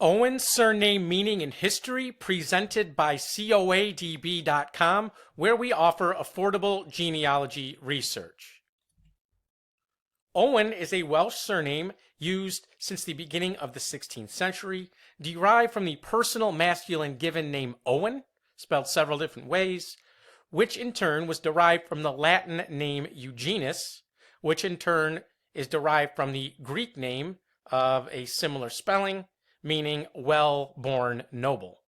Owen's surname meaning and history presented by coadb.com, where we offer affordable genealogy research. Owen is a Welsh surname used since the beginning of the 16th century, derived from the personal masculine given name Owen, spelled several different ways, which in turn was derived from the Latin name Eugenius, which in turn is derived from the Greek name of a similar spelling, meaning well-born noble.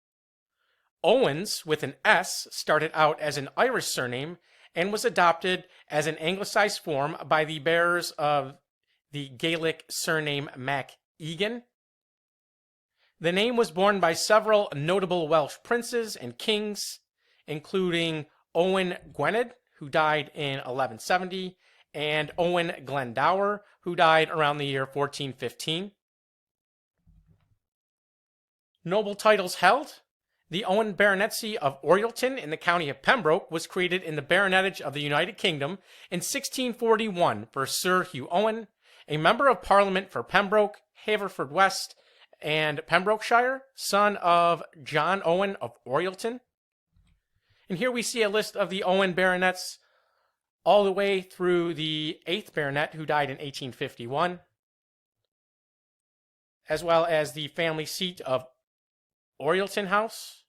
Owens, with an S, started out as an Irish surname and was adopted as an Anglicized form by the bearers of the Gaelic surname MacEoghain. The name was borne by several notable Welsh princes and kings, including Owen Gwynedd, who died in 1170, and Owen Glendower, who died around the year 1415. Noble titles held. The Owen Baronetcy of Orielton in the county of Pembroke was created in the Baronetage of the United Kingdom in 1641 for Sir Hugh Owen, a member of Parliament for Pembroke, Haverfordwest, and Pembrokeshire, son of John Owen of Orielton. And here we see a list of the Owen baronets all the way through the 8th baronet, who died in 1851, as well as the family seat of Orielton House.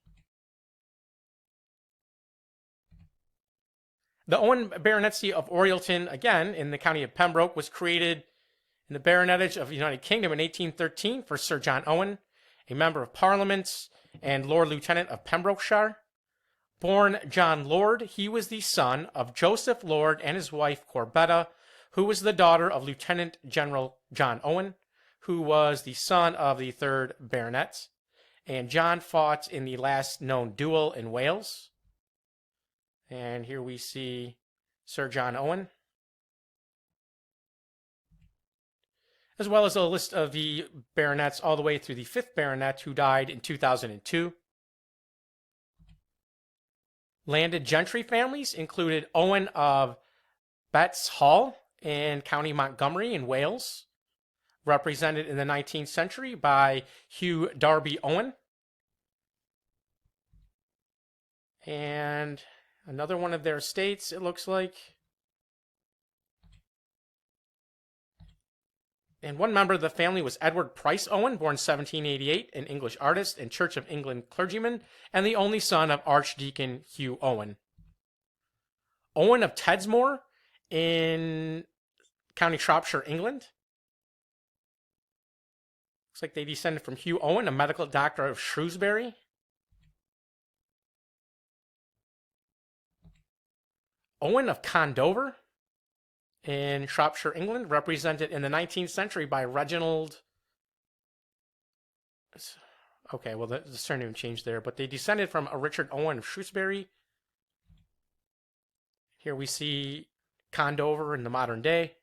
The Owen Baronetcy of Orielton, again, in the county of Pembroke, was created in the Baronetage of the United Kingdom in 1813 for Sir John Owen, a member of Parliament and Lord Lieutenant of Pembrokeshire. Born John Lord, he was the son of Joseph Lord and his wife Corbetta, who was the daughter of Lieutenant General John Owen, who was the son of the 3rd Baronet. And John fought in the last known duel in Wales. And here we see Sir John Owen, as well as a list of the baronets all the way through the 5th baronet, who died in 2002. Landed gentry families included Owen of Betts Hall in County Montgomery in Wales, represented in the 19th century by Hugh Darby Owen. And another one of their estates, it looks like. And one member of the family was Edward Price Owen, born 1788, an English artist and Church of England clergyman, and the only son of Archdeacon Hugh Owen. Owen of Tedsmore in County Shropshire, England. Looks like they descended from Hugh Owen, a medical doctor of Shrewsbury. Owen of Condover in Shropshire, England, represented in the 19th century by Reginald. Okay, well, the surname changed there, but they descended from a Richard Owen of Shrewsbury. Here we see Condover in the modern day.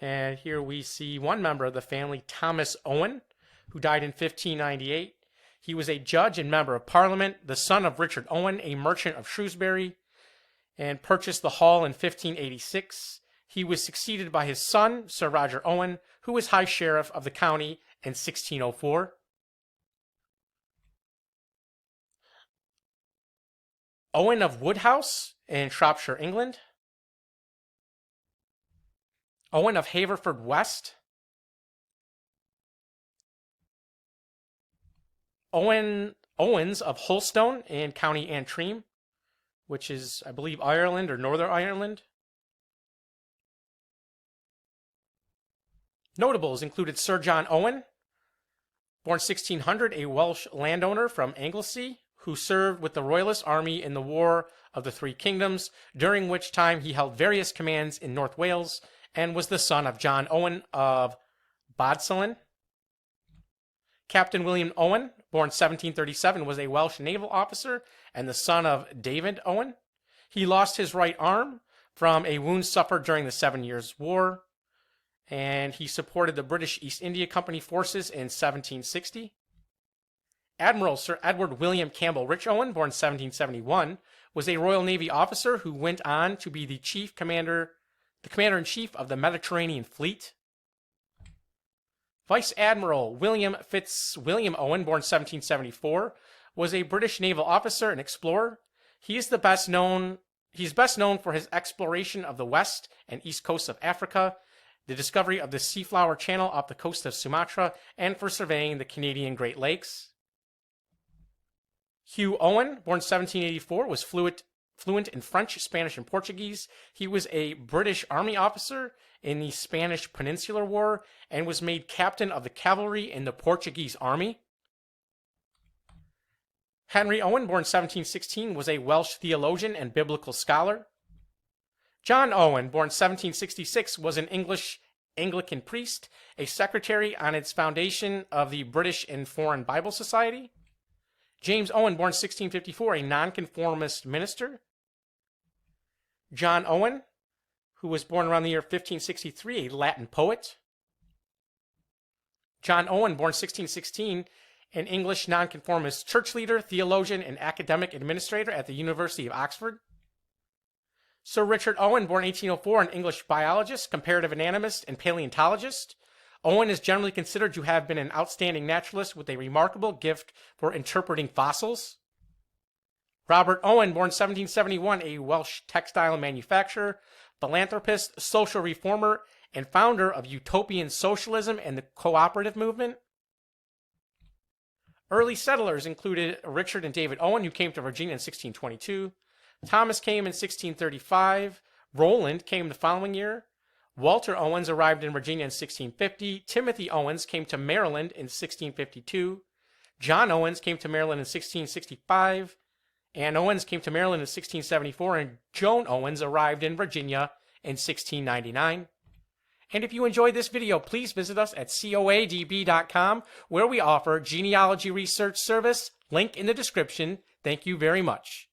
And here we see one member of the family, Thomas Owen, who died in 1598. He was a judge and member of Parliament, the son of Richard Owen, a merchant of Shrewsbury, and purchased the hall in 1586. He was succeeded by his son, Sir Roger Owen, who was High Sheriff of the county in 1604. Owen of Woodhouse in Shropshire, England. Owen of Haverfordwest. Owens of Holstone in County Antrim, which is, I believe, Ireland or Northern Ireland. Notables included Sir John Owen, born 1600, a Welsh landowner from Anglesey, who served with the Royalist Army in the War of the Three Kingdoms, during which time he held various commands in North Wales, and was the son of John Owen of Bodselin. Captain William Owen, born 1737, was a Welsh naval officer and the son of David Owen. He lost his right arm from a wound suffered during the 7 Years' War, and he supported the British East India Company forces in 1760. Admiral Sir Edward William Campbell Rich Owen, born 1771, was a Royal Navy officer who went on to be the commander-in-chief of the Mediterranean Fleet. Vice Admiral William Fitzwilliam Owen, born 1774, was a British naval officer and explorer. He's best known for his exploration of the west and east coasts of Africa, the discovery of the Seaflower Channel off the coast of Sumatra, and for surveying the Canadian Great Lakes. Hugh Owen, born 1784, was fluent in French, Spanish, and Portuguese. He was a British Army officer in the Spanish Peninsular War and was made captain of the cavalry in the Portuguese Army. Henry Owen, born 1716, was a Welsh theologian and biblical scholar. John Owen, born 1766, was an English Anglican priest, a secretary on its foundation of the British and Foreign Bible Society. James Owen, born 1654, a nonconformist minister. John Owen, who was born around the year 1563, a Latin poet. John Owen, born 1616, an English nonconformist church leader, theologian, and academic administrator at the University of Oxford. Sir Richard Owen, born 1804, an English biologist, comparative anatomist, and paleontologist. Owen is generally considered to have been an outstanding naturalist with a remarkable gift for interpreting fossils. Robert Owen, born 1771, a Welsh textile manufacturer, philanthropist, social reformer, and founder of utopian socialism and the cooperative movement. Early settlers included Richard and David Owen, who came to Virginia in 1622. Thomas came in 1635. Roland came the following year. Walter Owens arrived in Virginia in 1650. Timothy Owens came to Maryland in 1652. John Owens came to Maryland in 1665. Anne Owens came to Maryland in 1674. And Joan Owens arrived in Virginia in 1699. And if you enjoyed this video, please visit us at coadb.com, where we offer genealogy research service. Link in the description. Thank you very much.